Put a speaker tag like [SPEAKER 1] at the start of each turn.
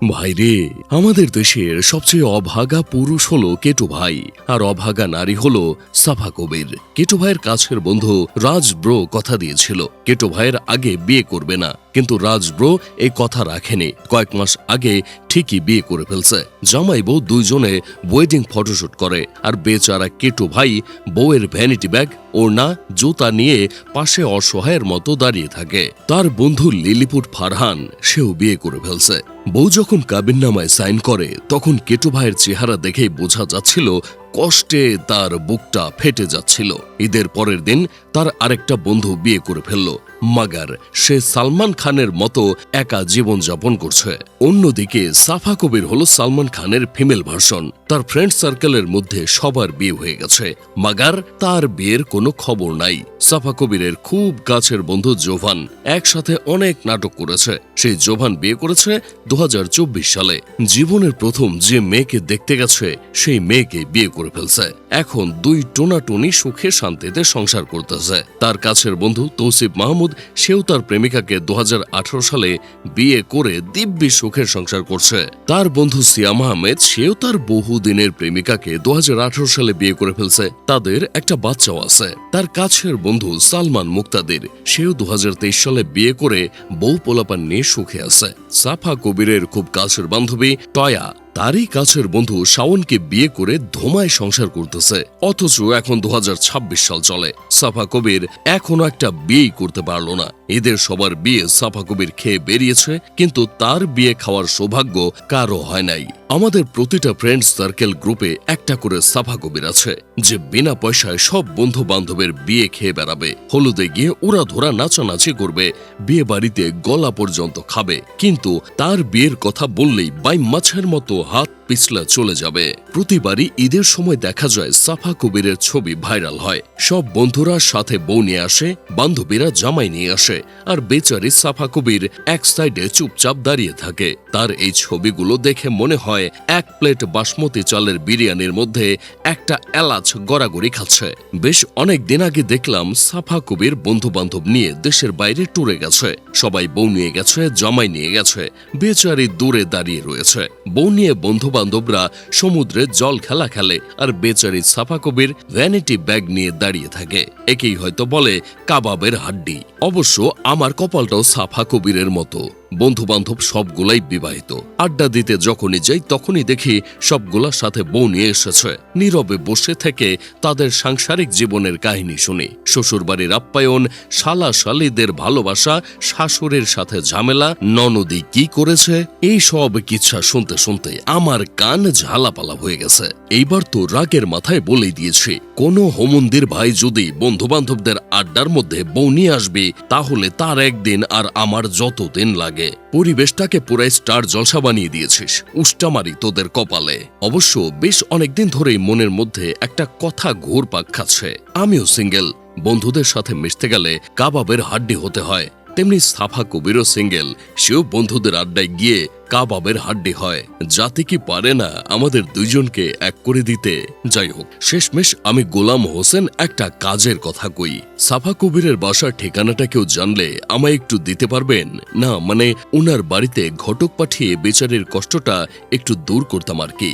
[SPEAKER 1] ভাইরে, আমাদের দেশের সবচেয়ে অভাগা পুরুষ হলো কেটু ভাই, আর অভাগা নারী হলো সাফা কবির। কেটু ভাইয়ের কাছের বন্ধু রাজ ব্রো কথা দিয়েছিল কেটু ভাইয়ের আগে বিয়ে করবে না, কিন্তু রাজ ব্রো এই কথা রাখেনি। কয়েক মাস আগে ঠিকই বিয়ে করে ফেলছে। জামাই বউ দুইজনে ওয়েডিং ফটোশুট করে, আর বেচারা কেটু ভাই বউয়ের ভ্যানিটি ব্যাগ, ওড়না, জুতা নিয়ে পাশে অসহায়ের মতো দাঁড়িয়ে থাকে। তার বন্ধু লিলিপুট ফারহান সেও বিয়ে করে ফেলছে। বউ যখন কাবিননামায় সাইন করে তখন কেটু ভাইয়ের চেহারা দেখেই বোঝা যাচ্ছিল কষ্টে তার বুকটা ফেটে যাচ্ছিল। ঈদের পরের দিন তার আরেকটা বন্ধু বিয়ে করে ফেলল মাগার। সে সালমান খানের মতো একা জীবন যাপন করছে। অন্যদিকে সাফা কবির হলো সালমান খানের ফিমেল ভার্সন। তার ফ্রেন্ড সার্কেলের মধ্যে সবার বিয়ে হয়ে গেছে, মাগার তার বিয়ের কোনো খবর নাই। সাফা কবিরের খুব কাছের বন্ধু জোভান একসাথে অনেক নাটক করেছে। সেই জোভান বিয়ে করেছে 2024 সালে। জীবনের প্রথম যে মেয়েকে দেখতে গেছে সেই মেয়েকে বিয়ে করে ফেলছে। এখন দুই টোনাটুনি সুখে শান্তিতে সংসার করতেছে। তার কাছের বন্ধু তৌসিফ মাহমুদ সেও তার প্রেমিকাকে 2018 সালে বিয়ে করে দিব্যি সুখের সংসার করছে। তার বন্ধু সিয়াম আহমেদ সেও তার বহুদিনের প্রেমিকাকে 2018 সালে বিয়ে করে ফেলছে। তাদের একটা বাচ্চাও আছে। তার কাছের বন্ধু সালমান মুক্তাদির সেও 2023 সালে বিয়ে করে বউ পোলাপান নিয়ে সুখে আছে। সাফা কবিরের খুব কাছের বান্ধবী টয়া তারই কাছের বন্ধু শাওনকে বিয়ে করে ধোমায় সংসার করতেছে। অথচ এখন 2026 সাল চলে, সাফা কবির এখনো একটা বিয়েই করতে পারলো না। এদের সবার বিয়ে সাফা কবির খেয়ে বেরিয়েছে, কিন্তু তার বিয়ে খাওয়ার সৌভাগ্য কারো হয় নাই। আমাদের প্রতিটা ফ্রেন্ড সার্কেল গ্রুপে একটা করে সাফা কবির আছে, যে বিনা পয়সায় সব বন্ধু বান্ধবের বিয়ে খেয়ে বেড়াবে। হলুদে গিয়ে ওরা ধরা নাচানাচি করবে, বিয়ে বাড়িতে গলা পর্যন্ত খাবে, কিন্তু তার বিয়ের কথা বললেই বাই মাছের মতো হাত পিছলা চলে যাবে। প্রতিবারই ঈদের সময় দেখা যায় সাফা কবিরের ছবি ভাইরাল হয়। সব বন্ধুরা সাথে বউ নিয়ে আসে, বান্ধবীরা জামাই নিয়ে আসে, আর বেচারি সাফা কবির এক সাইডে চুপচাপ দাঁড়িয়ে থাকে। তার এই ছবিগুলো দেখে মনে হয় এক প্লেট বাসমতি চালের বিরিয়ানির মধ্যে একটা এলাচ গড়াগড়ি খাচ্ছে। বেশ অনেক দিন আগে দেখলাম সাফা কবির বন্ধু বান্ধব নিয়ে দেশের বাইরে ট্যুরে গেছে। সবাই বউ নিয়ে গেছে, জামাই নিয়ে গেছে, বেচারি দূরে দাঁড়িয়ে রয়েছে। বউ নিয়ে বন্ধু বান্ধবরা সমুদ্রে জল খেলা খেলে, আর বেচারি সাফা কবির ভ্যানিটি ব্যাগ নিয়ে দাঁড়িয়ে থাকে। একেই হয়তো বলে কাবাবের হাড্ডি। অবশ্য আমার কপালটাও সাফা কবিরের মতো। বন্ধু বান্ধব সবগুলাই বিবাহিত। আড্ডা দিতে যখনই যাই তখনই দেখি সবগুলার সাথে বউ নিয়ে এসেছে। নীরবে বসে থেকে তাদের সাংসারিক জীবনের কাহিনী শুনি। শ্বশুরবাড়ির আপ্যায়ন, শালা শালীদের ভালোবাসা, শাশুড়ির সাথে ঝামেলা, ননদি কি করেছে, এই সব কিচ্ছা শুনতে শুনতে আমার কান ঝালাপালা হয়ে গেছে। এইবার তো রাগের মাথায় বলেই দিয়েছি, কোন হোমন্দির ভাই যদি বন্ধু বান্ধবদের আড্ডার মধ্যে বউ নিয়ে আসবে, তাহলে তার একদিন আর আমার যতদিন লাগে। পরিবেশটাকে পুরাই স্টার জলসা বানিয়ে দিয়েছিস, উষ্টামারি তোদের কপালে। অবশ্য বেশ অনেকদিন ধরেই মনের মধ্যে একটা কথা ঘুরপাক খাচ্ছে। আমিও সিঙ্গেল, বন্ধুদের সাথে মিশতে গেলে কাবাবের হাড্ডি হতে হয়। তেমনি সাফা কবিরও সিঙ্গেল, সেও বন্ধুদের আড্ডায় গিয়ে কাবাবের হাড্ডি হয়। জাতি কি পারে না আমাদের দুইজনকে এক করে দিতে? যাই হোক, শেষমেশ আমি গোলাম হোসেন একটা কাজের কথা কই। সাফা কবিরের বাসার ঠিকানাটা কেউ জানলে আমায় একটু দিতে পারবেন? না মানে উনার বাড়িতে ঘটক পাঠিয়ে বেচারির কষ্টটা একটু দূর করতাম আর কি।